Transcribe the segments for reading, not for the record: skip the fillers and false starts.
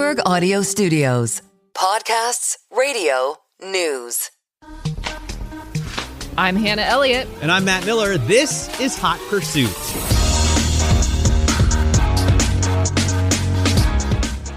Bloomberg Audio Studios. Podcasts, radio, news. I'm Hannah Elliott. And I'm Matt Miller. This is Hot Pursuit.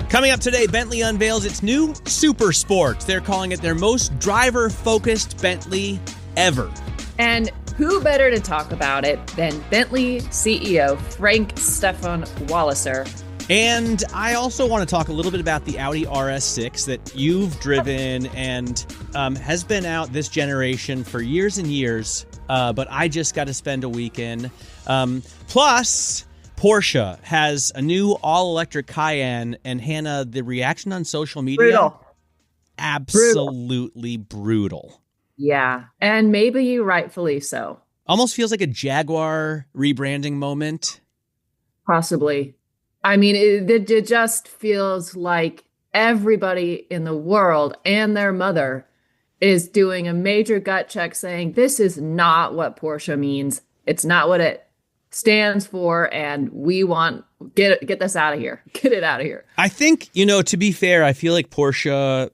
Coming up today, Bentley unveils its new Supersports. They're calling it their most driver-focused Bentley ever. And who better to talk about it than Bentley CEO Frank-Steffen Walliser. And I also want to talk a little bit about the Audi RS6 that you've driven and has been out this generation for years and years, but I just got to spend a weekend. Plus, Porsche has a new all-electric Cayenne, and Hannah, the reaction on social media, brutal. Absolutely brutal. Yeah, and maybe rightfully so. Almost feels like a Jaguar rebranding moment. Possibly. I mean, it just feels like everybody in the world and their mother is doing a major gut check saying, this is not what Porsche means. It's not what it stands for. And we want, get this out of here. Get it out of here. I think, to be fair, I feel like Porsche,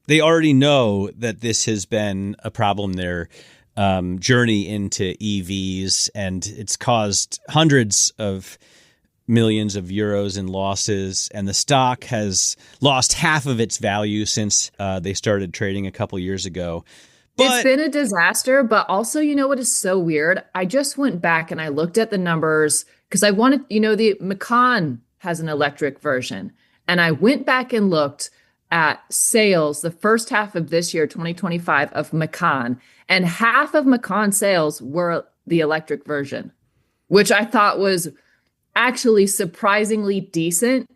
they already know that this has been a problem, their journey into EVs, and it's caused hundreds of millions of euros in losses, and the stock has lost half of its value since they started trading a couple years ago. But it's been a disaster, but also, what is so weird? I just went back and I looked at the numbers because I wanted, the Macan has an electric version, and I went back and looked at sales the first half of this year, 2025, of Macan, and half of Macan sales were the electric version, which I thought was actually surprisingly decent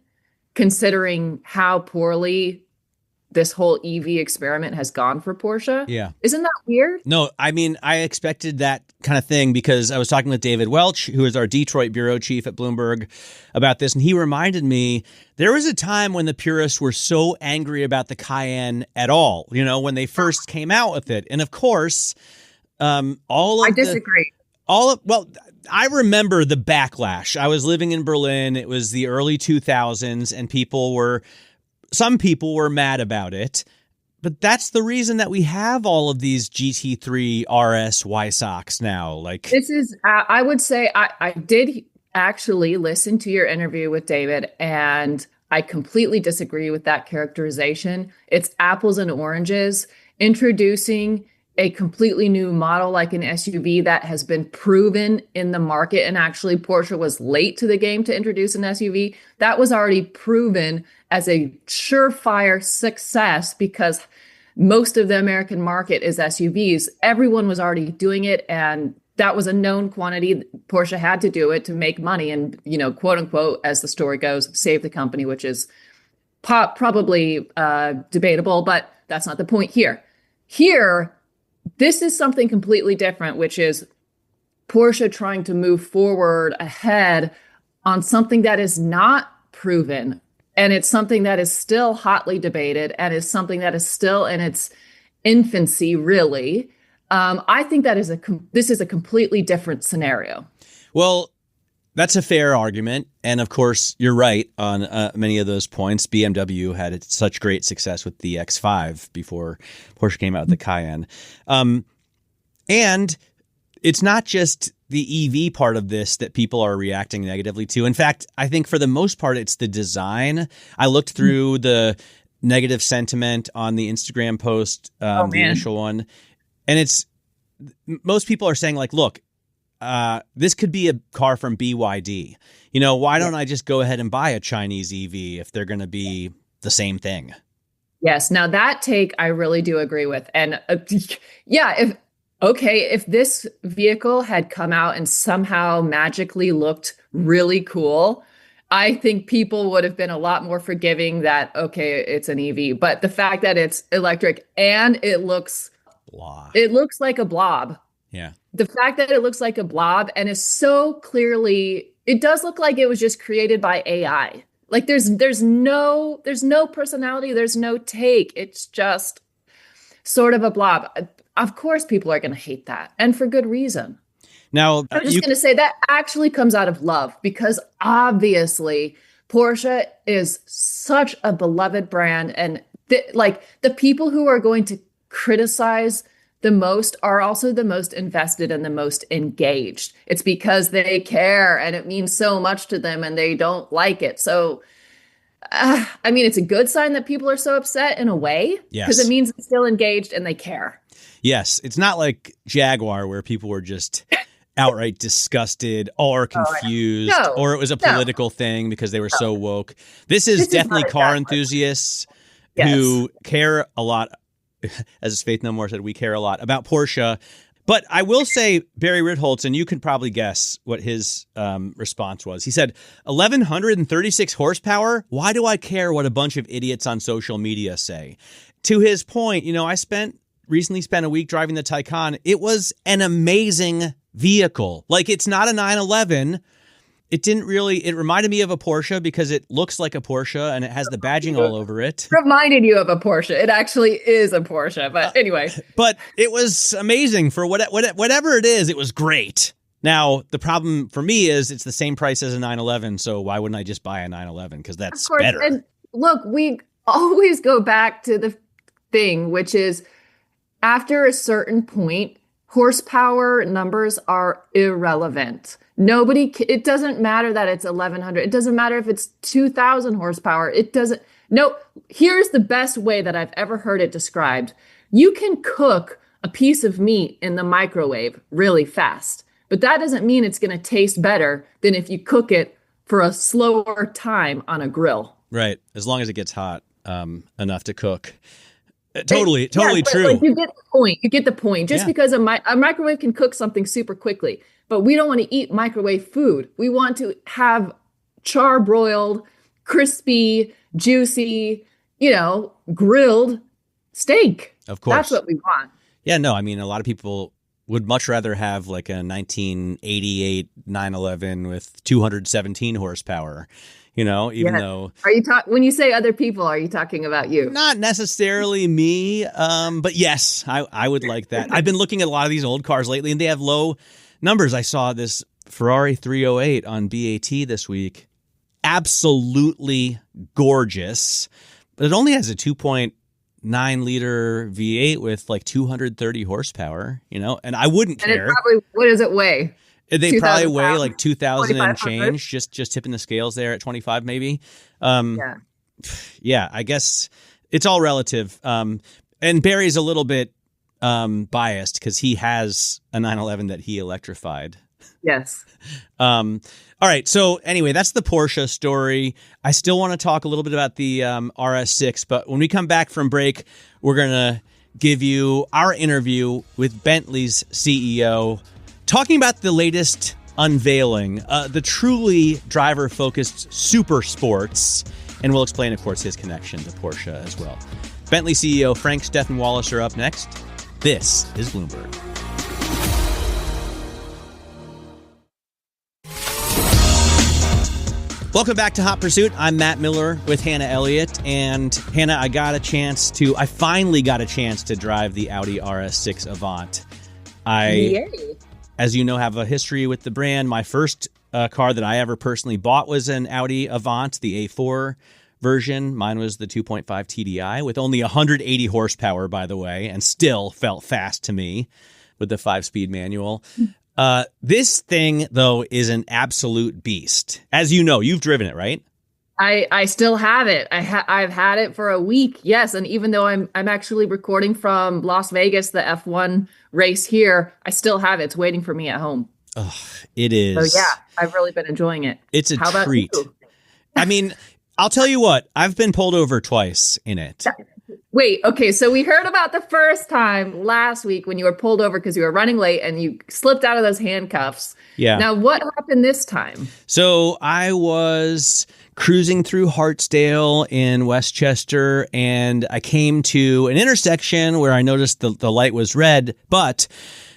considering how poorly this whole EV experiment has gone for Porsche. Yeah. Isn't that weird? No, I mean, I expected that kind of thing because I was talking with David Welch, who is our Detroit bureau chief at Bloomberg, about this. And he reminded me there was a time when the purists were so angry about the Cayenne at all, when they first came out with it. And of course, I disagree. I remember the backlash. I was living in Berlin. It was the early 2000s, and some people were mad about it. But that's the reason that we have all of these GT3 RS Weissachs now. This is, I would say, I did actually listen to your interview with David, and I completely disagree with that characterization. It's apples and oranges. Introducing a completely new model like an SUV that has been proven in the market. And actually, Porsche was late to the game to introduce an SUV. That was already proven as a surefire success because most of the American market is SUVs. Everyone was already doing it, and that was a known quantity. Porsche had to do it to make money and, quote unquote, as the story goes, save the company, which is probably debatable, but that's not the point here. Here, this is something completely different, which is Porsche trying to move forward ahead on something that is not proven. And it's something that is still hotly debated and is something that is still in its infancy, really. I think that this is a completely different scenario. Well, that's a fair argument. And of course, you're right on many of those points. BMW had such great success with the X5 before Porsche came out with the Cayenne. And it's not just the EV part of this that people are reacting negatively to. In fact, I think for the most part, it's the design. I looked through the negative sentiment on the Instagram post, the initial one. And most people are saying look, this could be a car from BYD. Why don't I just go ahead and buy a Chinese EV if they're going to be the same thing? Yes. Now that take I really do agree with. And if this vehicle had come out and somehow magically looked really cool, I think people would have been a lot more forgiving that, okay, it's an EV. But the fact that it's electric and it looks like a blob. Yeah. The fact that it looks like a blob and is so clearly, it does look like it was just created by AI. There's no personality, there's no take. It's just sort of a blob. Of course, people are going to hate that, and for good reason. Now, I'm just going to say that actually comes out of love because obviously Porsche is such a beloved brand, and the people who are going to criticize the most are also the most invested and the most engaged. It's because they care and it means so much to them and they don't like it. So, I mean, it's a good sign that people are so upset in a way, because it means they're still engaged and they care. Yes. It's not like Jaguar where people were just outright disgusted or confused, or it was a political thing because they were so woke. This is definitely car enthusiasts who care a lot. As Faith No More said, we care a lot about Porsche. But I will say Barry Ritholtz, and you can probably guess what his response was. He said, 1,136 horsepower? Why do I care what a bunch of idiots on social media say? To his point, I recently spent a week driving the Taycan. It was an amazing vehicle. Like, it's not a 911. It reminded me of a Porsche because it looks like a Porsche and it has the badging all over it. Reminded you of a Porsche. It actually is a Porsche, but anyway. But it was amazing for whatever it is. It was great. Now, the problem for me is it's the same price as a 911. So why wouldn't I just buy a 911? Because that's better. And look, we always go back to the thing, which is after a certain point, horsepower numbers are irrelevant. It doesn't matter that it's 1,100. It doesn't matter if it's 2,000 horsepower. Here's the best way that I've ever heard it described. You can cook a piece of meat in the microwave really fast, but that doesn't mean it's going to taste better than if you cook it for a slower time on a grill. Right. As long as it gets hot enough to cook. Totally true. Like, you get the point. Just because a microwave can cook something super quickly, but we don't want to eat microwave food. We want to have char-broiled, crispy, juicy, grilled steak. Of course. That's what we want. Yeah, no, I mean, a lot of people would much rather have like a 1988 911 with 217 horsepower. Though. Are you when you say other people, are you talking about you? Not necessarily me, but yes, I would like that. I've been looking at a lot of these old cars lately, and they have low numbers. I saw this Ferrari 308 on BAT this week. Absolutely gorgeous, but it only has a 2.9 liter V8 with like 230 horsepower, and I wouldn't care. And it probably, what does it weigh? They probably weigh like 2,000 and change, just tipping the scales there at 25 maybe. Yeah, I guess it's all relative. And Barry's a little bit biased because he has a 911 that he electrified. Yes. All right. So anyway, that's the Porsche story. I still want to talk a little bit about the RS6, but when we come back from break, we're going to give you our interview with Bentley's CEO, talking about the latest unveiling, the truly driver-focused Supersports, and we'll explain, of course, his connection to Porsche as well. Bentley CEO Frank-Steffen Walliser up next. This is Bloomberg. Welcome back to Hot Pursuit. I'm Matt Miller with Hannah Elliott. And Hannah, I finally got a chance to drive the Audi RS6 Avant. As you know, have a history with the brand. My first car that I ever personally bought was an Audi Avant, the A4 version. Mine was the 2.5 TDI with only 180 horsepower, by the way, and still felt fast to me with the 5-speed manual. This thing, though, is an absolute beast. As you know, you've driven it, right? I still have it. I've had it for a week. Yes. And even though I'm actually recording from Las Vegas, the F1 race here, I still have it. It's waiting for me at home. Oh, it is. So yeah, I've really been enjoying it. It's a How treat. About you? I mean, I'll tell you what, I've been pulled over twice in it. Wait, okay. So we heard about the first time last week when you were pulled over because you were running late and you slipped out of those handcuffs. Yeah. Now, what happened this time? So I was cruising through Hartsdale in Westchester, and I came to an intersection where I noticed the light was red, but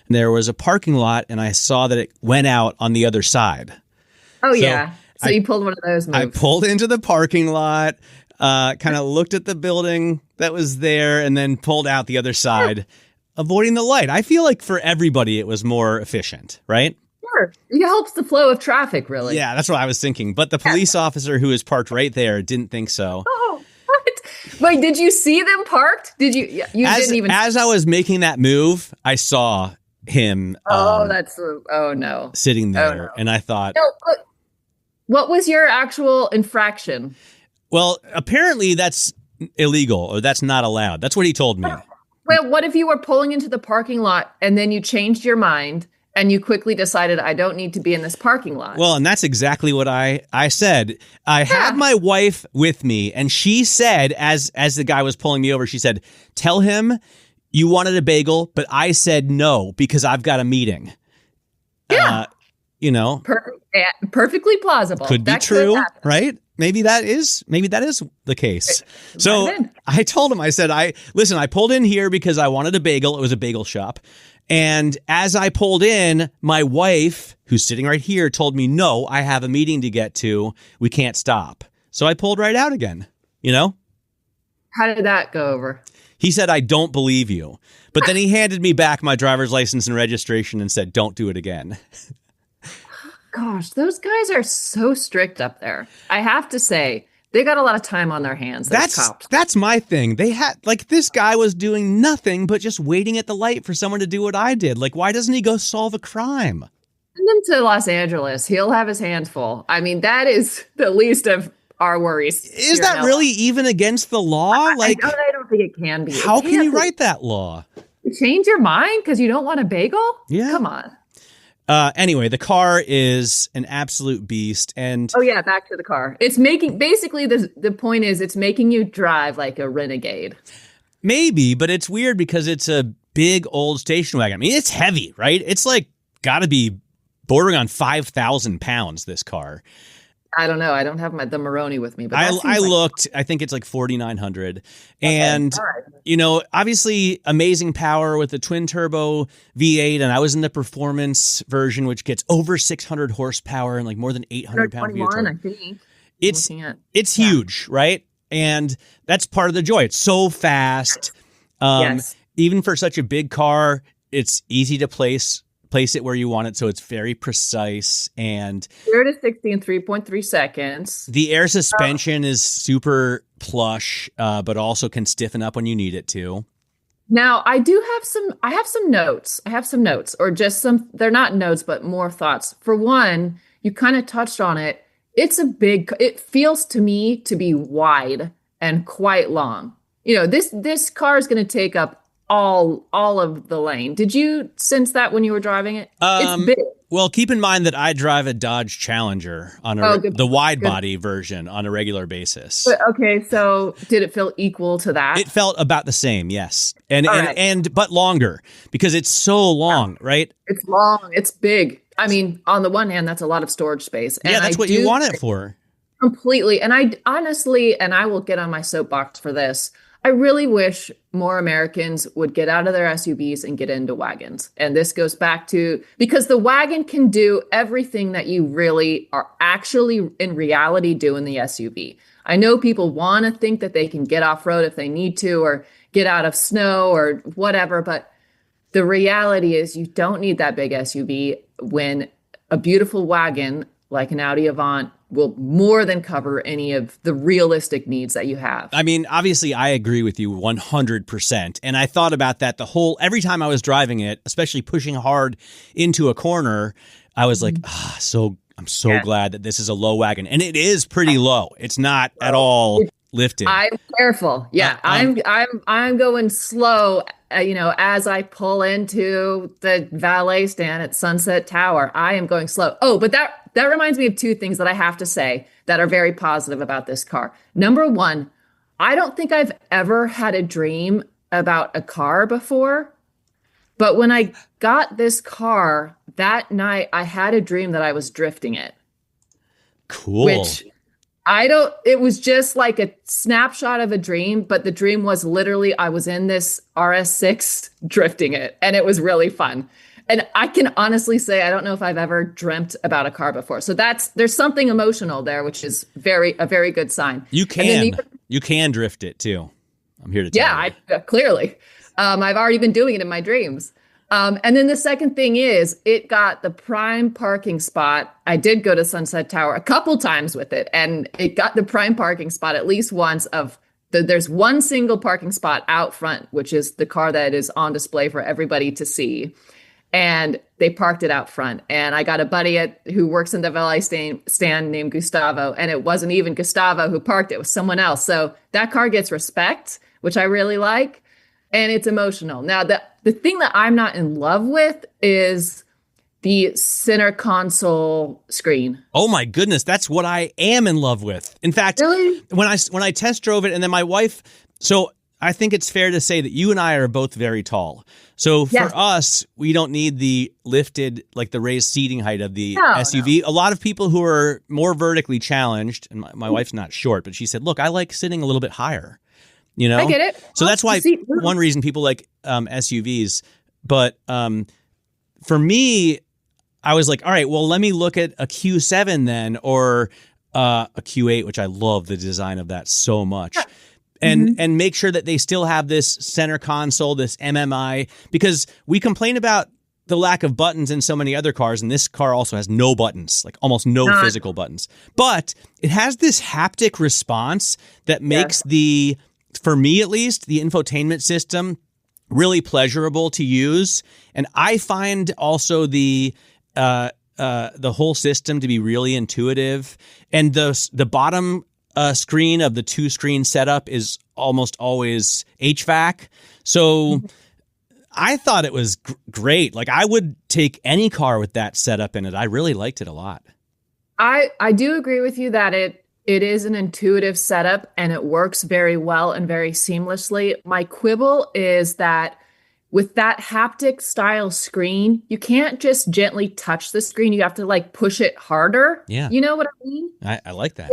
there was a parking lot, and I saw that it went out on the other side. Oh, yeah. So you pulled one of those moves. I pulled into the parking lot, kind of looked at the building that was there, and then pulled out the other side, avoiding the light. I feel like for everybody, it was more efficient, right? Sure. It helps the flow of traffic, really. Yeah, that's what I was thinking. But the police officer who was parked right there didn't think so. Oh, what? Wait, did you see them parked? Did you? You didn't even. As I was making that move, I saw him. Oh, oh no. Sitting there, Oh, no. and I thought, no, what was your actual infraction? Well, apparently that's illegal or that's not allowed. That's what he told me. Well, what if you were pulling into the parking lot and then you changed your mind and you quickly decided, I don't need to be in this parking lot? Well, and that's exactly what I said. I had my wife with me, and she said, as the guy was pulling me over, she said, tell him you wanted a bagel, but I said no because I've got a meeting. Yeah. Perfectly plausible. Could be true, right? Maybe that is the case. So I told him, I said, I pulled in here because I wanted a bagel. It was a bagel shop. And as I pulled in, my wife, who's sitting right here, told me, no, I have a meeting to get to. We can't stop. So I pulled right out again, How did that go over? He said, I don't believe you. But then he handed me back my driver's license and registration and said, don't do it again. Gosh, those guys are so strict up there. I have to say, they got a lot of time on their hands. That's my thing. They had this guy was doing nothing but just waiting at the light for someone to do what I did. Why doesn't he go solve a crime? Send him to Los Angeles. He'll have his hands full. I mean, that is the least of our worries. Is that really even against the law? I don't think it can be. How can you write that law? Change your mind because you don't want a bagel? Yeah. Come on. Anyway, the car is an absolute beast. And back to the car. It's basically the point is it's making you drive like a renegade. Maybe, but it's weird because it's a big old station wagon. I mean, it's heavy, right? It's got to be bordering on 5,000 pounds, this car. I don't know. I don't have the Maroni with me, but I looked. I think it's 4,900, and obviously amazing power with the twin turbo V8. And I was in the performance version, which gets over 600 horsepower and more than 800 pound feet of torque. I think it's huge, right? And that's part of the joy. It's so fast. Yes. Even for such a big car, it's easy to place it where you want it, so it's very precise. And 0 to 60 in 3.3 seconds. The air suspension is super plush, but also can stiffen up when you need it to. Now, I have some notes. Or just some, they're not notes, but more thoughts. For one, you kind of touched on it. It feels to me to be wide and quite long. This car is going to take up all of the lane. Did you sense that when you were driving it? It's big. Well, keep in mind that I drive a Dodge Challenger on the wide body version on a regular basis. Okay, so did it feel equal to that? It felt about the same, yes, but longer because it's so long, right? It's long. It's big. I mean, on the one hand, that's a lot of storage space. And that's what you want it for. Completely. And I honestly, and I will get on my soapbox for this, I really wish more Americans would get out of their SUVs and get into wagons. And this goes back to, because the wagon can do everything that you really are actually in reality do in the SUV. I know people want to think that they can get off-road if they need to, or get out of snow or whatever. But the reality is you don't need that big SUV when a beautiful wagon like an Audi Avant will more than cover any of the realistic needs that you have. I mean, obviously, I agree with you 100%. And I thought about that every time I was driving it, especially pushing hard into a corner, I was like, I'm so glad that this is a low wagon. And it is pretty low. It's not at all lifted. I'm careful. Yeah, I'm going slow. As I pull into the valet stand at Sunset Tower, I am going slow. Oh, but that reminds me of two things that I have to say that are very positive about this car. Number one, I don't think I've ever had a dream about a car before, but when I got this car that night, I had a dream that I was drifting it. Cool. Which it was just like a snapshot of a dream, but the dream was literally I was in this RS6 drifting it, and it was really fun. And I can honestly say, I don't know if I've ever dreamt about a car before. So there's something emotional there, which is a very good sign. You can drift it too. I'm here to tell you. Yeah, clearly. I've already been doing it in my dreams. And then the second thing is it got the prime parking spot. I did go to Sunset Tower a couple times with it, and it got the prime parking spot at least once there's one single parking spot out front, which is the car that is on display for everybody to see. And they parked it out front. And I got a buddy who works in the valet stand named Gustavo. And it wasn't even Gustavo who parked it was someone else. So that car gets respect, which I really like. And it's emotional. Now, the thing that I'm not in love with is the center console screen. Oh my goodness, that's what I am in love with. In fact, really? when I test drove it, and then my wife, so I think it's fair to say that you and I are both very tall. So for us, we don't need the lifted, like the raised seating height of the SUV. No. A lot of people who are more vertically challenged, and my wife's not short, but she said, look, I like sitting a little bit higher. You know? I get it. So that's why one reason people like SUVs. But for me, I was like, all right, well, let me look at a Q7 then, or a Q8, which I love the design of that so much. Yeah. And make sure that they still have this center console, this MMI, because we complain about the lack of buttons in so many other cars, and this car also has no buttons, like almost no physical buttons. But it has this haptic response that makes for me at least, the infotainment system really pleasurable to use. And I find also the whole system to be really intuitive. And the bottom screen of the 2-screen setup is almost always HVAC. So I thought it was great. Like, I would take any car with that setup in it. I really liked it a lot. I do agree with you that it is an intuitive setup and it works very well and very seamlessly. My quibble is that with that haptic style screen, you can't just gently touch the screen. You have to like push it harder. Yeah. You know what I mean? I like that.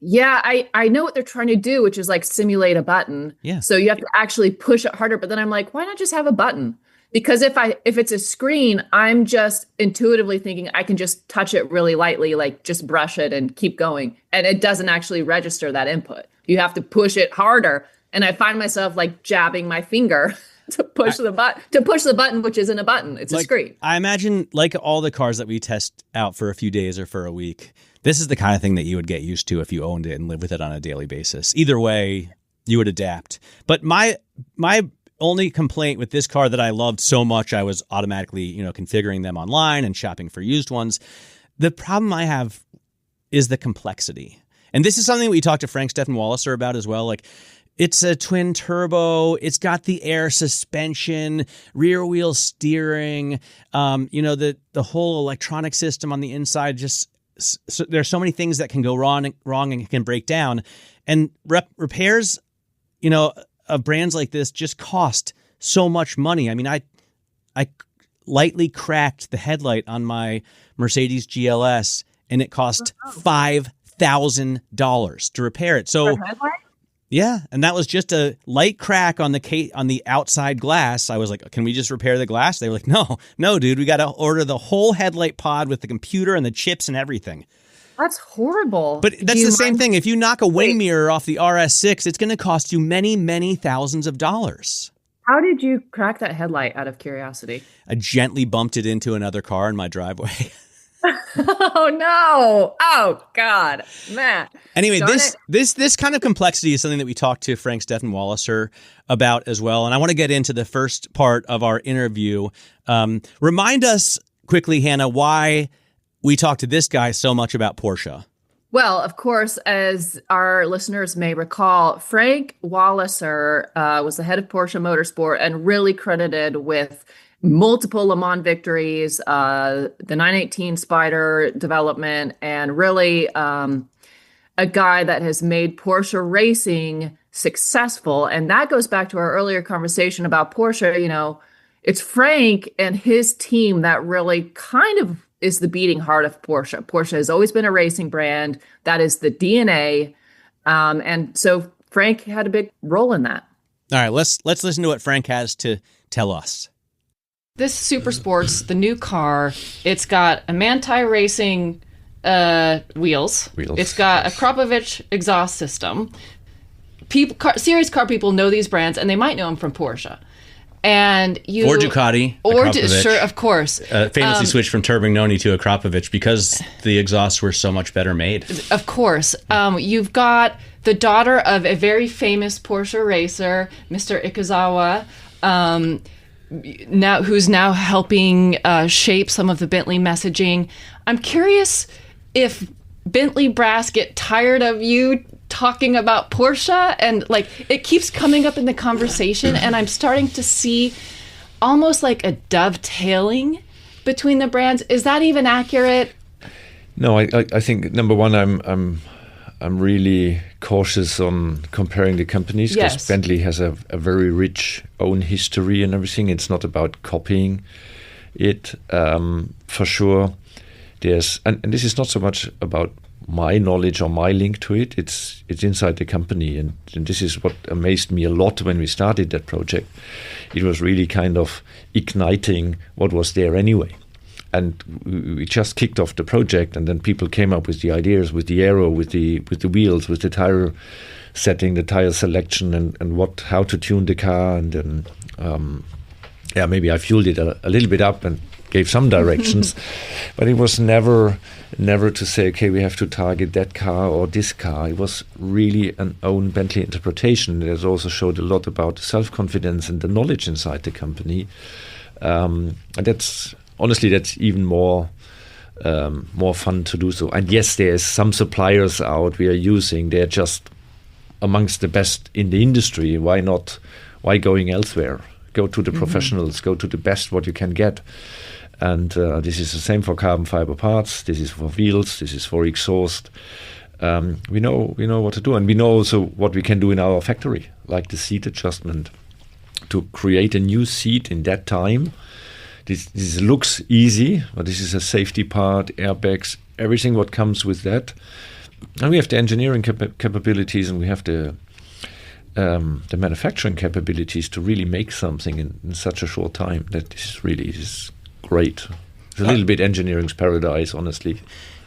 I know what they're trying to do, which is like simulate a button. Yeah. So you have to actually push it harder. But then I'm like, why not just have a button? Because if it's a screen, I'm just intuitively thinking I can just touch it really lightly, like just brush it and keep going. And it doesn't actually register that input. You have to push it harder. And I find myself like jabbing my finger to push the button, which isn't a button. It's a screen. I imagine, like all the cars that we test out for a few days or for a week, this is the kind of thing that you would get used to if you owned it and lived with it on a daily basis. Either way, you would adapt. But my only complaint with this car that I loved so much, I was automatically, configuring them online and shopping for used ones. The problem I have is the complexity. And this is something we talked to Frank-Steffen Walliser about as well. Like, it's a twin turbo. It's got the air suspension, rear wheel steering, the whole electronic system on the inside. Just there's so many things that can go wrong and can break down. And repairs, of brands like this just cost so much money. I mean, I lightly cracked the headlight on my Mercedes GLS, and it cost $5,000 to repair it. So, yeah, and that was just a light crack on the outside glass. I was like, "Can we just repair the glass?" They were like, "No, dude, we got to order the whole headlight pod with the computer and the chips and everything." That's horrible. But that's the same thing. If you knock a wing mirror off the RS6, it's going to cost you many, many thousands of dollars. How did you crack that headlight, out of curiosity? I gently bumped it into another car in my driveway. Oh, no. Oh, God. Matt. Anyway, this kind of complexity is something that we talked to Frank-Steffen Walliser about as well. And I want to get into the first part of our interview. Remind us quickly, Hannah, why we talked to this guy so much about Porsche. Well, of course, as our listeners may recall, Frank Walliser was the head of Porsche Motorsport and really credited with multiple Le Mans victories, the 918 Spider development, and really a guy that has made Porsche racing successful. And that goes back to our earlier conversation about Porsche. It's Frank and his team that really kind of is the beating heart of Porsche. Porsche has always been a racing brand. That is the DNA. And so Frank had a big role in that. All right, let's listen to what Frank has to tell us. This Supersports, the new car, it's got a Manti Racing wheels. It's got a Krapovich exhaust system. Serious car people know these brands, and they might know them from Porsche. And you or Ducati, or sure, of course, famously switched from Turbignoni to a Krapovic because the exhausts were so much better made. Of course, you've got the daughter of a very famous Porsche racer, Mr. Ikezawa, who's now helping shape some of the Bentley messaging. I'm curious if Bentley brass get tired of you talking about Porsche, and like it keeps coming up in the conversation, and I'm starting to see almost like a dovetailing between the brands. Is that even accurate? No, I think number one, I'm really cautious on comparing the companies because Bentley has a very rich own history and everything. It's not about copying it, for sure. And this is not so much about my knowledge or my link to it. It's inside the company, and this is what amazed me a lot when we started that project. It was really kind of igniting what was there anyway, and we just kicked off the project, and then people came up with the ideas, with the aero, with the wheels, with the tire setting, the tire selection, and how to tune the car, and then maybe I fueled it a little bit up and gave some directions, but it was never to say, okay, we have to target that car or this car. It was really an own Bentley interpretation. It also showed a lot about self-confidence and the knowledge inside the company. And that's even more fun to do so. And yes, there's some suppliers out we are using. They're just amongst the best in the industry. Why not? Why going elsewhere? Go to the professionals. Go to the best what you can get. And this is the same for carbon fiber parts. This is for wheels. This is for exhaust. We know what to do, and we know also what we can do in our factory, like the seat adjustment, to create a new seat in that time. This looks easy, but this is a safety part, airbags, everything what comes with that. And we have the engineering capabilities, and we have the manufacturing capabilities to really make something in such a short time. That is great. It's a little bit engineering's paradise, honestly.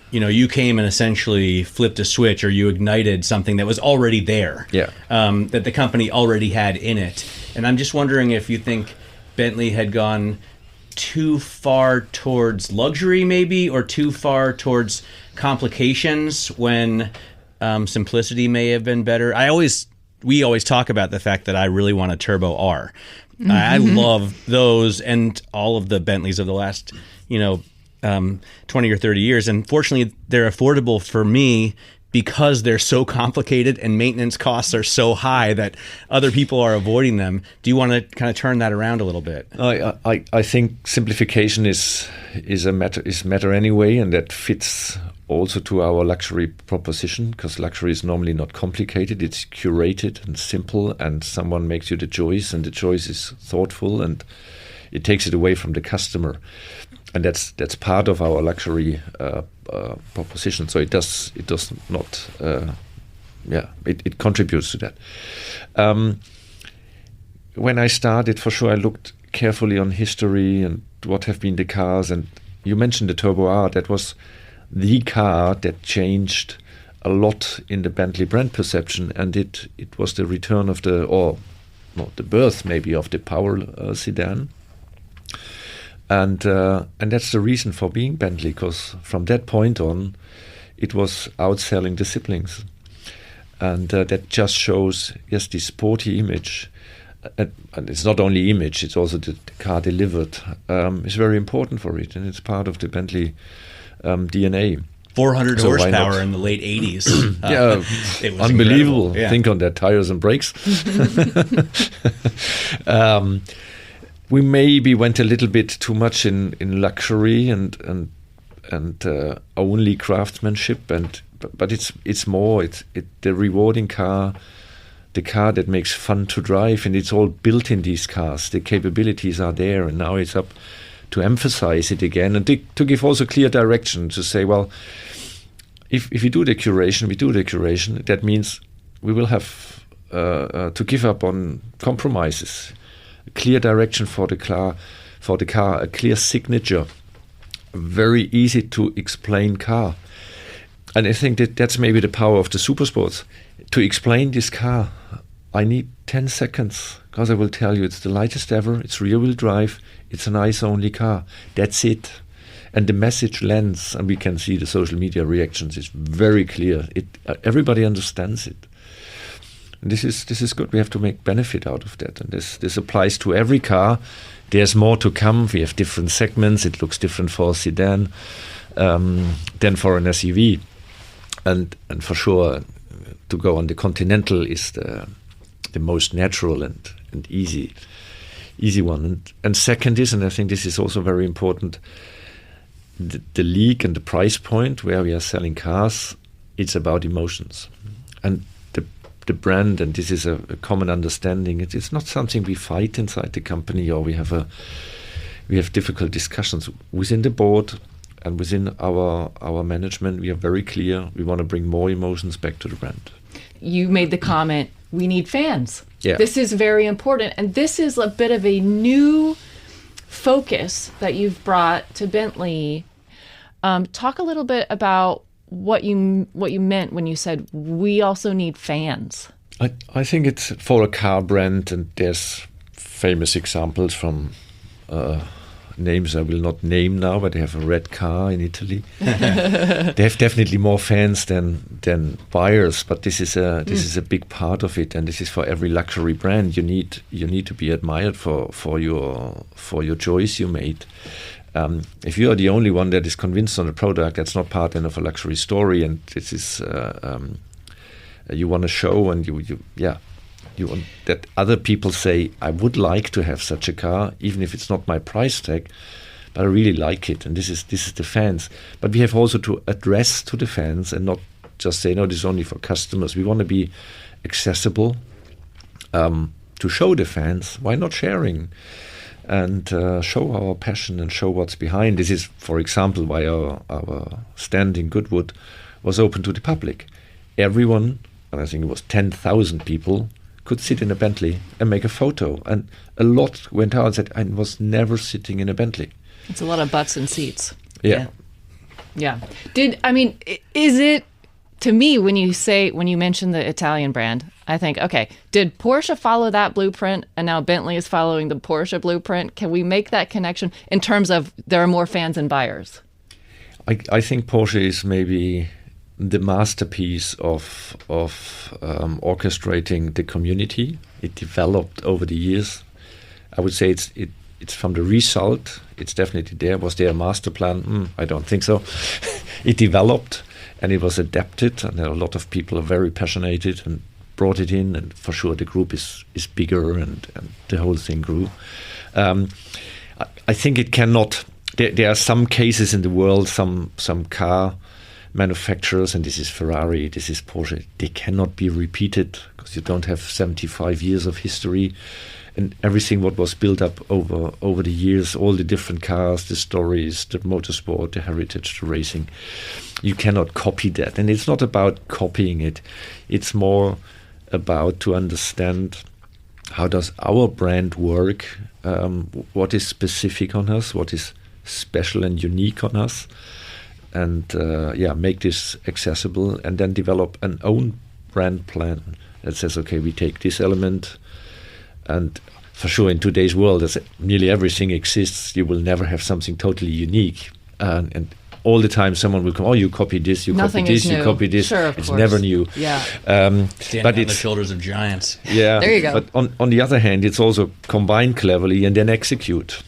You came and essentially flipped a switch, or you ignited something that was already there. Yeah. That the company already had in it. And I'm just wondering if you think Bentley had gone too far towards luxury, maybe, or too far towards complications when simplicity may have been better. We always talk about the fact that I really want a Turbo R. I love those and all of the Bentleys of the last, 20 or 30 years. And fortunately, they're affordable for me because they're so complicated and maintenance costs are so high that other people are avoiding them. Do you want to kind of turn that around a little bit? I think simplification is a matter anyway, and that fits also to our luxury proposition, because luxury is normally not complicated. It's curated and simple, and someone makes you the choice, and the choice is thoughtful, and it takes it away from the customer. And that's part of our luxury proposition. So it does not. It contributes to that. When I started, for sure, I looked carefully on history and what have been the cars. And you mentioned the Turbo R. That was the car that changed a lot in the Bentley brand perception, and it was the return of the birth maybe of the power sedan. And that's the reason for being Bentley, because from that point on, it was outselling the siblings. And that just shows, yes, the sporty image, and it's not only image, it's also the car delivered, is very important for it, and it's part of the Bentley DNA. 400 horsepower in the late 80s. It was unbelievable. Yeah. Think on that, tires and brakes. We maybe went a little bit too much in luxury and only craftsmanship, but it's more the rewarding car, the car that makes fun to drive, and it's all built in these cars. The capabilities are there, and now it's up to emphasize it again and to give also clear direction, to say, well, if we do the curation, we do the curation. That means we will have to give up on compromises. A clear direction for the car, a clear signature, a very easy to explain car. And I think that's maybe the power of the Supersports. To explain this car, I need 10 seconds, because I will tell you it's the lightest ever, it's rear-wheel drive, it's an ICE-only car. That's it. And the message lands, and we can see the social media reactions is very clear. Everybody understands it. And this is good. We have to make benefit out of that. And this applies to every car. There's more to come. We have different segments. It looks different for a sedan than for an SUV. And for sure, to go on the Continental is the most natural and easy one. And second is, and I think this is also very important, the league and the price point where we are selling cars, it's about emotions. And the brand, and this is a common understanding, it's not something we fight inside the company, or we have difficult discussions within the board and within our management. We are very clear. We want to bring more emotions back to the brand. You made the comment, we need fans. Yeah. This is very important. And this is a bit of a new focus that you've brought to Bentley. Talk a little bit about what you meant when you said we also need fans. I think it's for a car brand, and there's famous examples from names I will not name now, but they have a red car in Italy. They have definitely more fans than buyers, but this is a big part of it, and this is for every luxury brand. You need to be admired for your choice you made. If you are the only one that is convinced on a product, that's not part then of a luxury story, and this is you want to show, and you want that other people say, I would like to have such a car, even if it's not my price tag, but I really like it, and this is the fans. But we have also to address to the fans and not just say, no, this is only for customers. We want to be accessible to show the fans. Why not sharing? And show our passion and show what's behind. This is, for example, why our stand in Goodwood was open to the public. Everyone, and I think it was 10,000 people, could sit in a Bentley and make a photo. And a lot went out and said, I was never sitting in a Bentley. It's a lot of butts and seats. Yeah. Is it, to me, when you mention the Italian brand, I think, okay, did Porsche follow that blueprint and now Bentley is following the Porsche blueprint? Can we make that connection in terms of there are more fans than buyers? I think Porsche is maybe the masterpiece of orchestrating the community. It developed over the years. I would say it's from the result. It's definitely there. Was there a master plan? I don't think so. It developed and it was adapted, and a lot of people are very passionate and brought it in, and for sure the group is bigger and the whole thing grew. I think it cannot. There are some cases in the world, some car manufacturers, and this is Ferrari, this is Porsche, they cannot be repeated because you don't have 75 years of history and everything what was built up over the years, all the different cars, the stories, the motorsport, the heritage, the racing. You cannot copy that. And it's not about copying it. It's more about to understand how does our brand work, what is specific on us, what is special and unique on us, and make this accessible, and then develop an own brand plan that says, okay, we take this element, and for sure in today's world, as nearly everything exists, you will never have something totally unique, and all the time someone will come, oh, you copy this, you Nothing copy this, is you new. copy this. Sure, of it's course. never new. Yeah. Standing but on it's the shoulders of giants. Yeah. There you go. But on the other hand, it's also combine cleverly and then execute.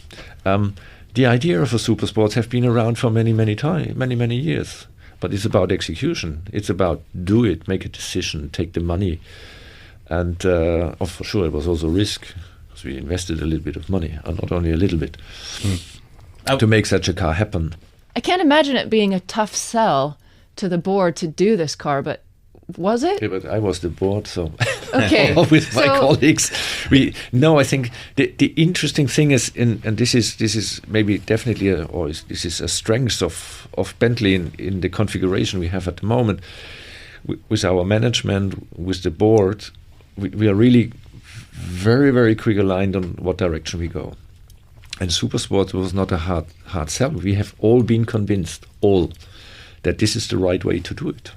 The idea of a Supersports have been around for many years. But it's about execution. It's about do it, make a decision, take the money. And for sure, it was also risk. Because we invested a little bit of money, and not only a little bit, to make such a car happen. I can't imagine it being a tough sell to the board to do this car, but was it? Yeah, but I was the board, so Okay. with my colleagues, I think the interesting thing is, and this is maybe definitely this is a strength of Bentley in the configuration we have at the moment with our management, with the board. We are really very, very quick aligned on what direction we go. And Supersports was not a hard sell. We have all been convinced, that this is the right way to do it.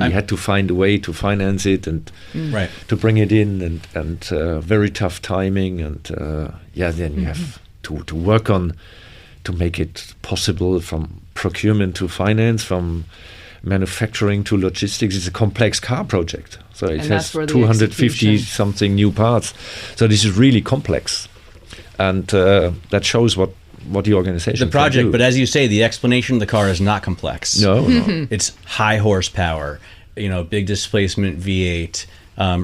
And we had to find a way to finance it and to bring it in, and very tough timing. And then you have to work on to make it possible, from procurement to finance, from manufacturing to logistics. It's a complex car project. So it has 250 something new parts. So this is really complex. And that shows what the organization the project can do. But as you say, the explanation of the car is not complex. No. It's high horsepower, big displacement V8,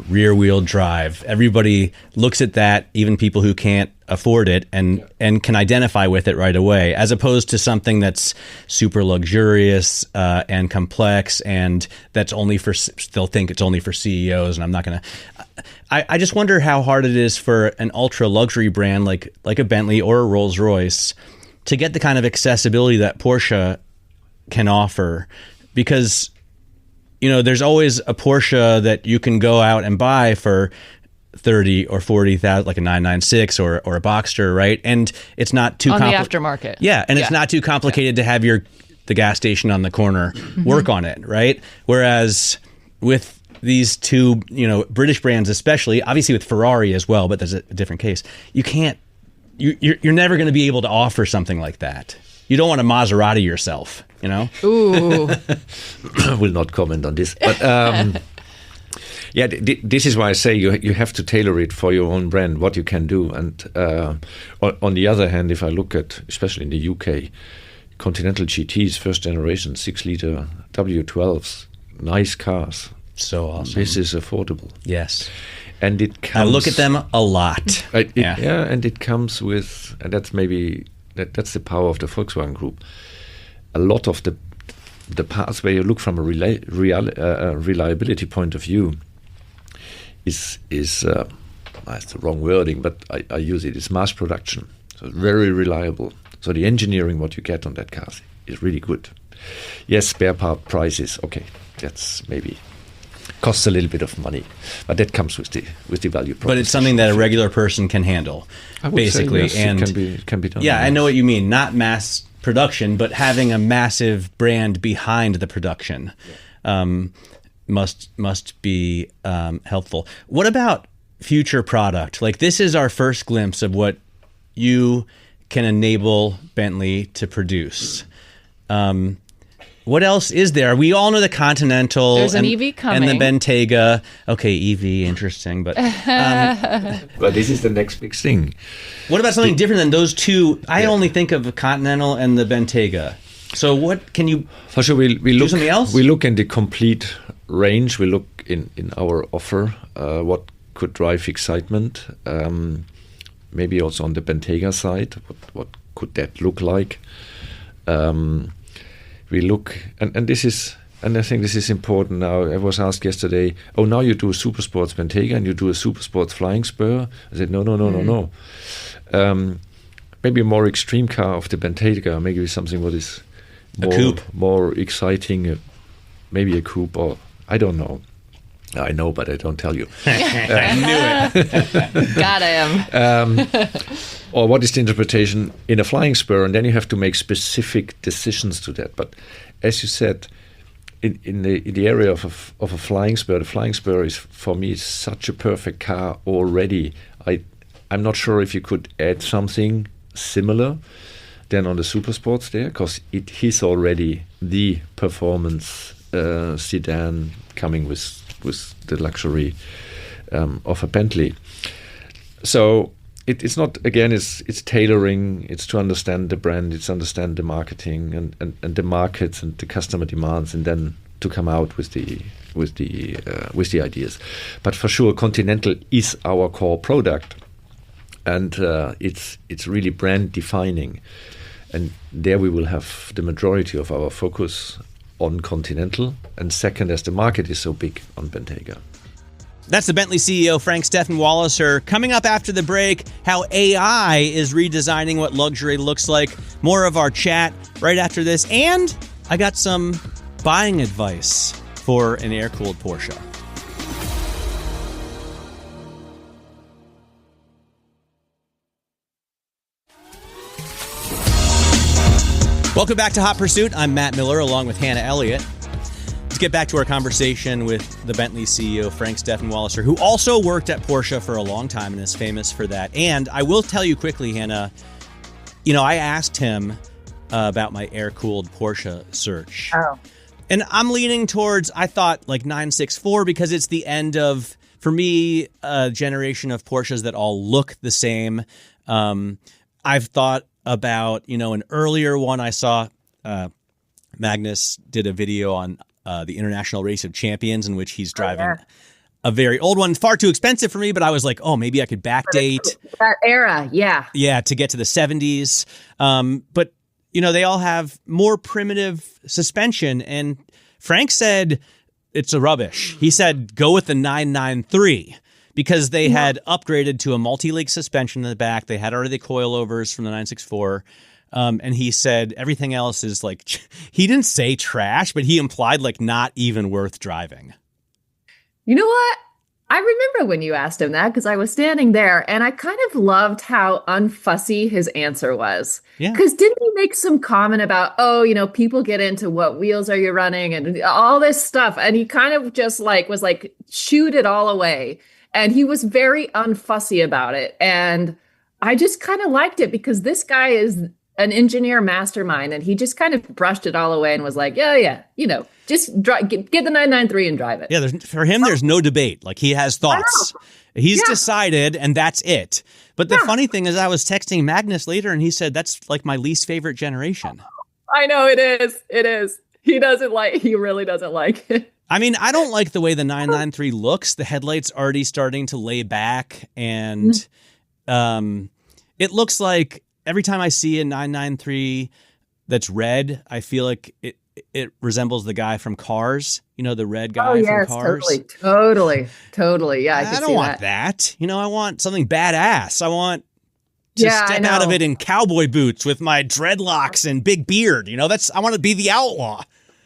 rear wheel drive. Everybody looks at that, even people who can't afford it, and can identify with it right away, as opposed to something that's super luxurious and complex, and they'll think it's only for CEOs. And I'm not going to. I just wonder how hard it is for an ultra luxury brand like a Bentley or a Rolls Royce to get the kind of accessibility that Porsche can offer, because there's always a Porsche that you can go out and buy for 30 or 40,000, like a 996 or a Boxster, right? And it's not too on the aftermarket. Yeah, and it's not too complicated to have the gas station on the corner work on it, right? Whereas with these two, British brands, especially, obviously with Ferrari as well, but there's a different case. You're never going to be able to offer something like that. You don't want to Maserati yourself, Ooh. Will not comment on this, but this is why I say you have to tailor it for your own brand, what you can do. And on the other hand, if I look at, especially in the UK, Continental GTs, first generation, 6-liter W12s, nice cars. So awesome. This is affordable. Yes. And it comes... I look at them a lot. And it comes with, and that's the power of the Volkswagen Group. A lot of the parts where you look from a reliability point of view is that's the wrong wording, but I use it. It's mass production. So it's very reliable. So the engineering, what you get on that car is really good. Yes, spare part prices, okay, that's maybe costs a little bit of money, but that comes with the value proposition. But it's something that a regular person can handle, basically. Say, yes, and it can be done. Yeah, I know what you mean. Not mass production, but having a massive brand behind the production must be helpful. What about future product? Like, this is our first glimpse of what you can enable Bentley to produce. What else is there? We all know the Continental. There's an EV coming. And the Bentayga. Okay, EV, interesting. But but this is the next big thing. What about something different than those two? I only think of the Continental and the Bentayga. So what can you For sure, we do look, something else? We look in the complete range. We look in our offer, what could drive excitement. Maybe also on the Bentayga side, what could that look like? We look, and this is, and I think this is important now. I was asked yesterday, now you do a Supersports Bentayga and you do a Supersports Flying Spur. I said, no. Maybe a more extreme car of the Bentayga, maybe something what is more, a coupe, more exciting, maybe a coupe, or I don't know. I know, but I don't tell you. I knew it. Got him. Or what is the interpretation in a Flying Spur? And then you have to make specific decisions to that. But as you said, in the area of a Flying Spur, the Flying Spur is, for me, such a perfect car already. I'm not sure if you could add something similar than on the Supersports there, because it is already the performance sedan coming with the luxury of a Bentley. So it's not, again, it's tailoring, it's to understand the brand, it's understand the marketing and the markets and the customer demands, and then to come out with the ideas. But for sure, Continental is our core product, and it's really brand defining, and there we will have the majority of our focus on Continental, and second, as the market is so big, on Bentayga. That's the Bentley CEO Frank-Steffen Walliser. Coming up after the break, how AI is redesigning what luxury looks like. More of our chat right after this, and I got some buying advice for an air-cooled Porsche. Welcome back to Hot Pursuit. I'm Matt Miller along with Hannah Elliott. It's get back to our conversation with the Bentley CEO, Frank-Steffen Walliser, who also worked at Porsche for a long time and is famous for that. And I will tell you quickly, Hannah, I asked him about my air-cooled Porsche search. Oh. And I'm leaning towards, I thought, like 964, because it's the end of, for me, a generation of Porsches that all look the same. I've thought about, an earlier one I saw. Magnus did a video on the International Race of Champions in which he's driving a very old one, far too expensive for me, but I was like, oh, maybe I could backdate that era. Yeah. Yeah. To get to the 70s. But, they all have more primitive suspension. And Frank said it's a rubbish. He said, go with the 993 because they had upgraded to a multi-link suspension in the back. They had already the coilovers from the 964. And he said everything else is like, he didn't say trash, but he implied like not even worth driving. You know what? I remember when you asked him that because I was standing there and I kind of loved how unfussy his answer was. Yeah. Because didn't he make some comment about, people get into what wheels are you running and all this stuff. And he kind of just was like, shoot it all away. And he was very unfussy about it. And I just kind of liked it because this guy is an engineer mastermind, and he just kind of brushed it all away and was like, just get the 993 and drive it. Yeah, for him, there's no debate. Like, he has thoughts. He's decided, and that's it. But the funny thing is, I was texting Magnus later, and he said, that's like my least favorite generation. I know, it is. It is. He really doesn't like it. I mean, I don't like the way the 993 looks. The headlight's already starting to lay back, and it looks like every time I see a 993 that's red, I feel like it resembles the guy from Cars. The red guy from Cars. Totally. Yeah, I don't want that. I want something badass. I want to step out of it in cowboy boots with my dreadlocks and big beard. I want to be the outlaw.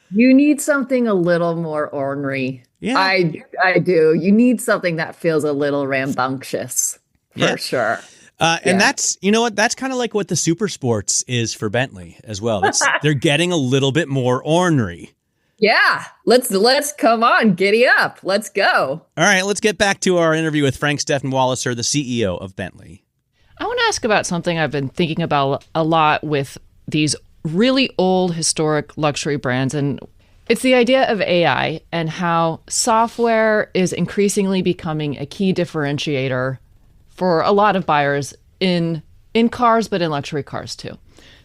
You need something a little more ornery. Yeah, I do. You need something that feels a little rambunctious for sure. And that's, that's kind of like what the Supersports is for Bentley as well. They're getting a little bit more ornery. Yeah. Let's come on, giddy up. Let's go. All right. Let's get back to our interview with Frank-Steffen Walliser, the CEO of Bentley. I want to ask about something I've been thinking about a lot with these really old historic luxury brands. And it's the idea of AI and how software is increasingly becoming a key differentiator for a lot of buyers in cars, but in luxury cars too.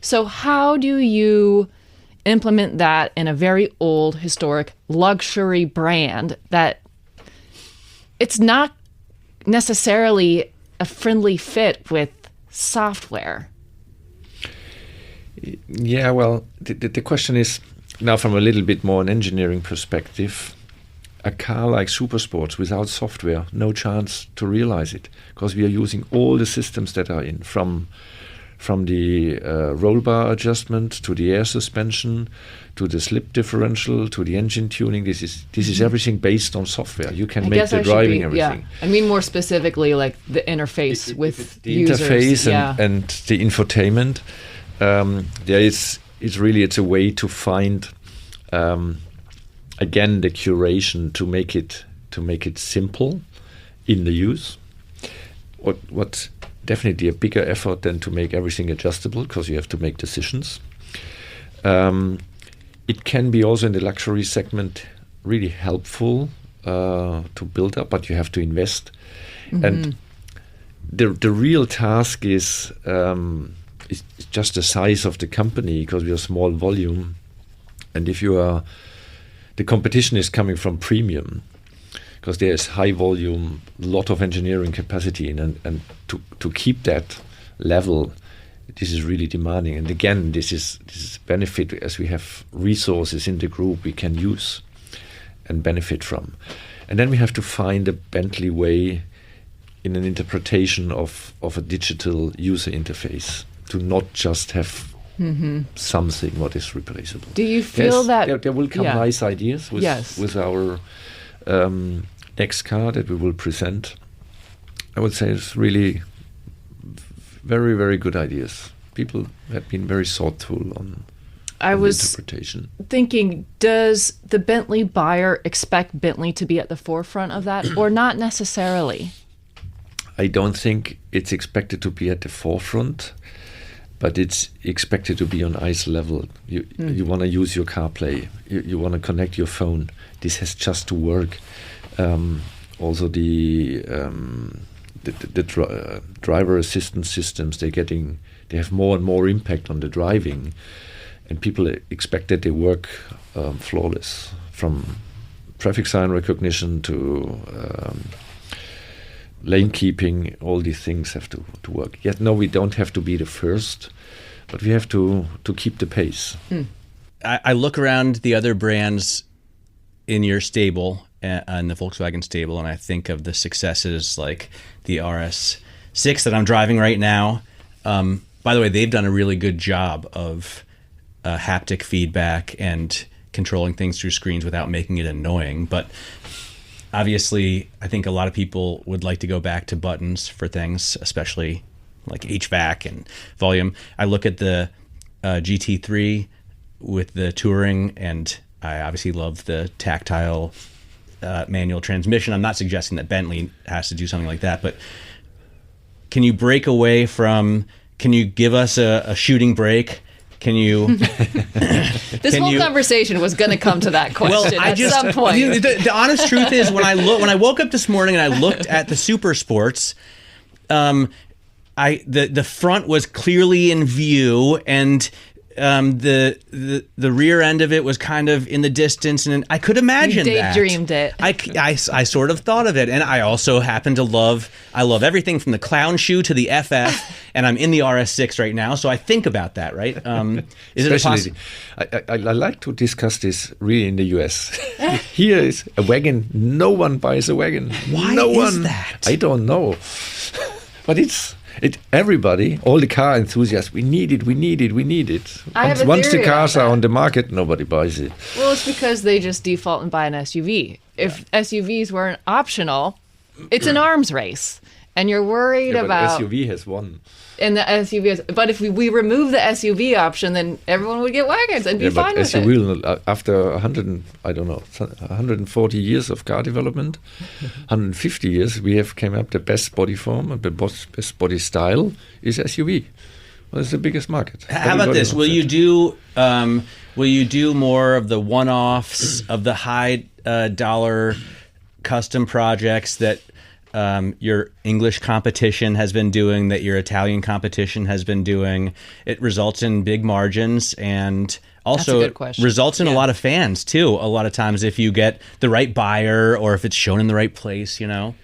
So how do you implement that in a very old, historic luxury brand that it's not necessarily a friendly fit with software? Yeah, well, the question is now from a little bit more an engineering perspective. A car like Supersports without software, no chance to realize it, because we are using all the systems that are in, from the roll bar adjustment to the air suspension to the slip differential to the engine tuning. This is everything based on software. You can make the driving everything. Yeah. I mean more specifically like the interface with the users. Interface and the infotainment. It's a way to find. Again, the curation to make it simple in the use. What's definitely a bigger effort than to make everything adjustable, because you have to make decisions. It can be also in the luxury segment really helpful to build up, but you have to invest. Mm-hmm. And the real task is just the size of the company, because we are small volume, and if you are. The competition is coming from premium, because there is high volume, lot of engineering capacity, and to keep that level, this is really demanding. And again, this is benefit as we have resources in the group we can use and benefit from. And then we have to find a Bentley way in an interpretation of a digital user interface to not just have something what is replaceable. Do you feel that there will come nice ideas with our next car that we will present? I would say it's really very, very good ideas. People have been very thoughtful on I was thinking, does the Bentley buyer expect Bentley to be at the forefront of that, or not necessarily? I don't think it's expected to be at the forefront, but it's expected to be on eyes level. You want to use your CarPlay. You want to connect your phone. This has just to work. Also, the driver assistance systems, they have more and more impact on the driving, and people expect that they work flawless, from traffic sign recognition to lane keeping. All these things have to work. Yet no, we don't have to be the first, but we have to keep the pace. I look around the other brands in your stable, in the Volkswagen stable, and I think of the successes like the RS6 that I'm driving right now. By the way, they've done a really good job of haptic feedback and controlling things through screens without making it annoying. But obviously, I think a lot of people would like to go back to buttons for things, especially like HVAC and volume. I look at the GT3 with the Touring, and I obviously love the tactile manual transmission. I'm not suggesting that Bentley has to do something like that, but can you break away from, can you give us a shooting break? Can you? This whole conversation was going to come to that question at some point. The honest truth is, when I woke up this morning and I looked at the Supersports, the front was clearly in view, and the rear end of it was kind of in the distance, and I could imagine that. You daydreamed it. I sort of thought of it, and I also happen to love everything from the clown shoe to the FF, and I'm in the RS6 right now, so I think about that, right? Is it possible? I like to discuss this really in the US. Here is a wagon. No one buys a wagon. Why is that? I don't know. But everybody, all the car enthusiasts, we need it. Once the cars are on the market, nobody buys it. Well, it's because they just default and buy an SUV. If SUVs weren't optional, it's an arms race. And you're worried about... SUV has won. And the SUV has... But if we remove the SUV option, then everyone would get wagons and be fine with it. SUV, after 140 years of car development, 150 years, we have came up the best body form and the best body style is SUV. Well, it's the biggest market. How about this? Will you do more of the one-offs of the high dollar custom projects that your English competition has been doing, that your Italian competition has been doing? It results in big margins, and also results in a lot of fans too. A lot of times, if you get the right buyer or if it's shown in the right place, you know.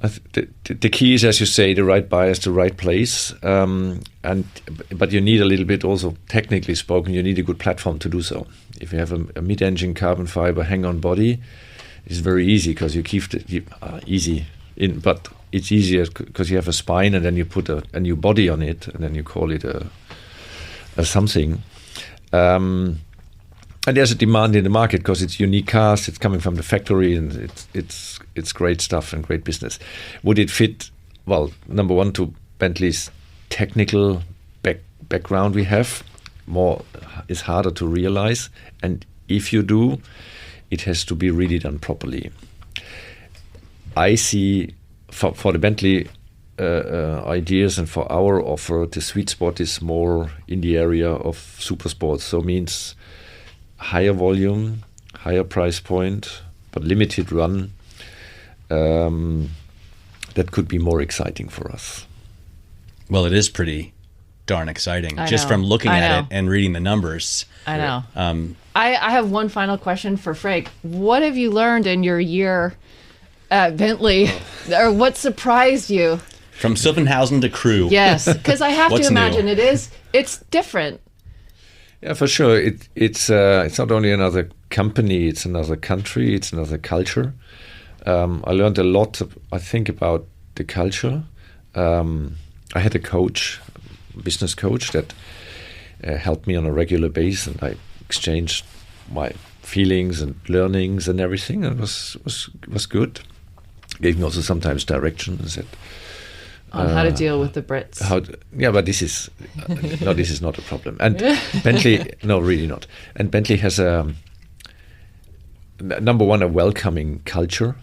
The key is, as you say, the right buyers, the right place, but you need a little bit also, technically spoken, you need a good platform to do so. If you have a mid-engine carbon fiber hang-on body, it's very easy because you keep but it's easier because you have a spine and then you put a new body on it and then you call it a something. And there's a demand in the market because it's unique cars, it's coming from the factory, and it's great stuff and great business. Would it fit? Well, number one, to Bentley's technical background we have, more is harder to realize, and if you do, it has to be really done properly. I see for the Bentley ideas and for our offer, the sweet spot is more in the area of Supersports. So means higher volume, higher price point, but limited run. That could be more exciting for us. Well, it is pretty darn exciting just from looking at it and reading the numbers. I know. I have one final question for Frank. What have you learned in your year at Bentley, or what surprised you? From Zuffenhausen to crew. Yes, because I have to imagine it's different. Yeah, for sure. It's not only another company, it's another country, it's another culture. I learned a lot, I think, about the culture. I had a business coach that helped me on a regular basis, and I exchanged my feelings and learnings and everything, and it was good. Gave me also sometimes direction and said, on how to deal with the Brits. But this is not a problem. And Bentley, no, really not. And Bentley has number one, a welcoming culture.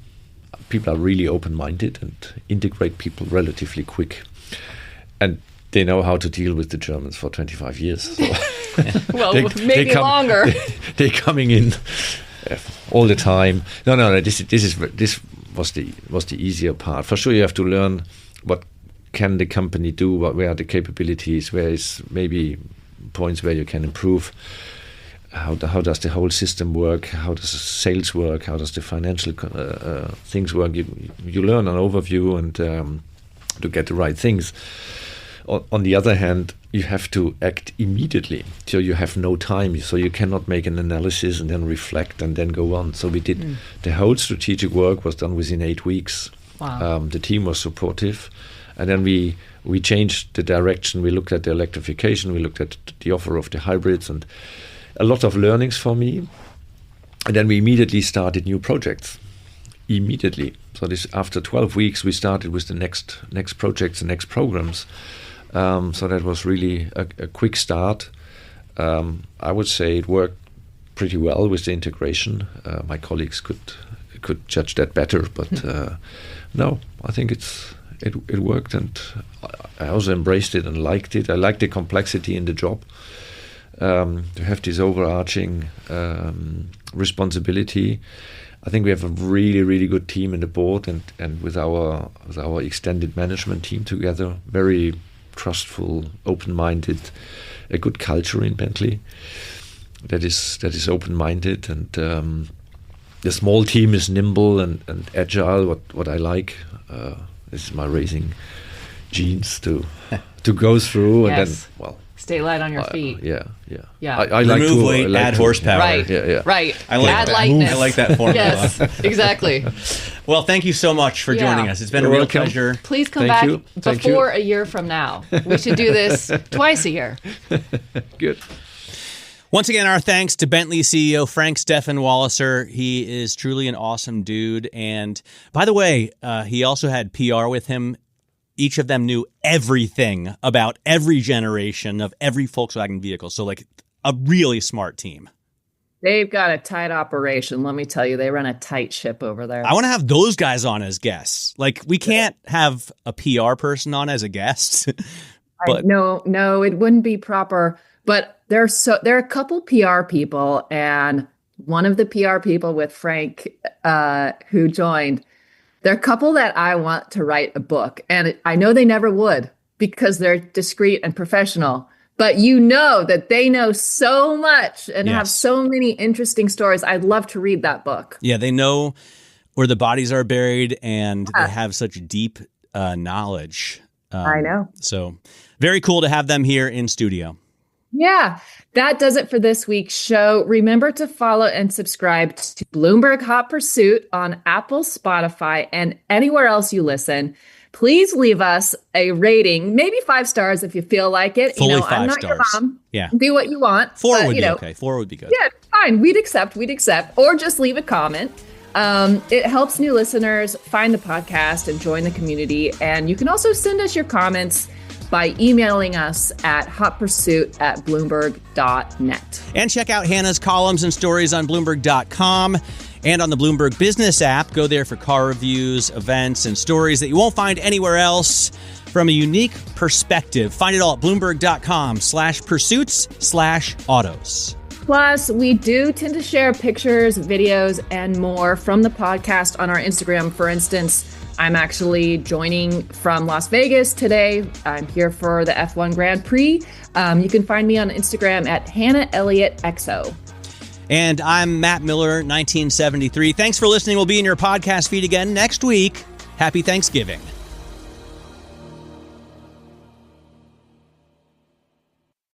People are really open-minded and integrate people relatively quick. And they know how to deal with the Germans for 25 years. So well, maybe longer. They're coming in all the time. No. This was the easier part. For sure, you have to learn what can the company do, where are the capabilities, where is maybe points where you can improve. How does the whole system work? How does the sales work? How does the financial things work? You learn an overview and to get the right things. On the other hand, you have to act immediately. So you have no time. So you cannot make an analysis and then reflect and then go on. So we did the whole strategic work was done within 8 weeks. Wow. The team was supportive. And then we changed the direction. We looked at the electrification. We looked at the offer of the hybrids and a lot of learnings for me. And then we immediately started new projects. Immediately. So this after 12 weeks, we started with the next projects, the next programs. So that was really a quick start. I would say it worked pretty well with the integration. My colleagues could judge that better, but no, I think it worked, and I also embraced it and liked it. I liked the complexity in the job. To have this overarching responsibility. I think we have a really, really good team in the board and with our extended management team together. Very trustful, open-minded, a good culture in Bentley that is open-minded, and the small team is nimble and agile. What I like. This is my racing genes to go through. Yes. And then, well, stay light on your feet. Yeah. I like remove weight, add horsepower. Right. Yeah. Right. I like add that. lightness. I like that formula. Yes, exactly. Well, thank you so much for joining us. It's been a real pleasure. Please come back before a year from now. We should do this twice a year. Good. Once again, our thanks to Bentley CEO Frank-Steffen Walliser. He is truly an awesome dude. And by the way, he also had PR with him. Each of them knew everything about every generation of every Volkswagen vehicle. So like a really smart team. They've got a tight operation. Let me tell you, they run a tight ship over there. I want to have those guys on as guests. Like we can't have a PR person on as a guest. But No, it wouldn't be proper. But there are a couple PR people, and one of the PR people with Frank who joined, there are a couple that I want to write a book. And I know they never would because they're discreet and professional. But you know that they know so much and have so many interesting stories. I'd love to read that book. Yeah, they know where the bodies are buried, and they have such deep knowledge. I know. So very cool to have them here in studio. Yeah, that does it for this week's show. Remember to follow and subscribe to Bloomberg Hot Pursuit on Apple, Spotify, and anywhere else you listen. Please leave us a rating, maybe 5 stars if you feel like it. Fully 5 I'm not stars. Your mom. Yeah. Do what you want. 4 would be okay. 4 would be good. Yeah, fine. We'd accept. Or just leave a comment. It helps new listeners find the podcast and join the community. And you can also send us your comments by emailing us at hotpursuit@bloomberg.net. And check out Hannah's columns and stories on Bloomberg.com and on the Bloomberg Business app. Go there for car reviews, events, and stories that you won't find anywhere else from a unique perspective. Find it all at Bloomberg.com/pursuits/autos. Plus, we do tend to share pictures, videos, and more from the podcast on our Instagram. For instance, I'm actually joining from Las Vegas today. I'm here for the F1 Grand Prix. You can find me on Instagram at Hannah Elliott XO. And I'm Matt Miller, 1973. Thanks for listening. We'll be in your podcast feed again next week. Happy Thanksgiving.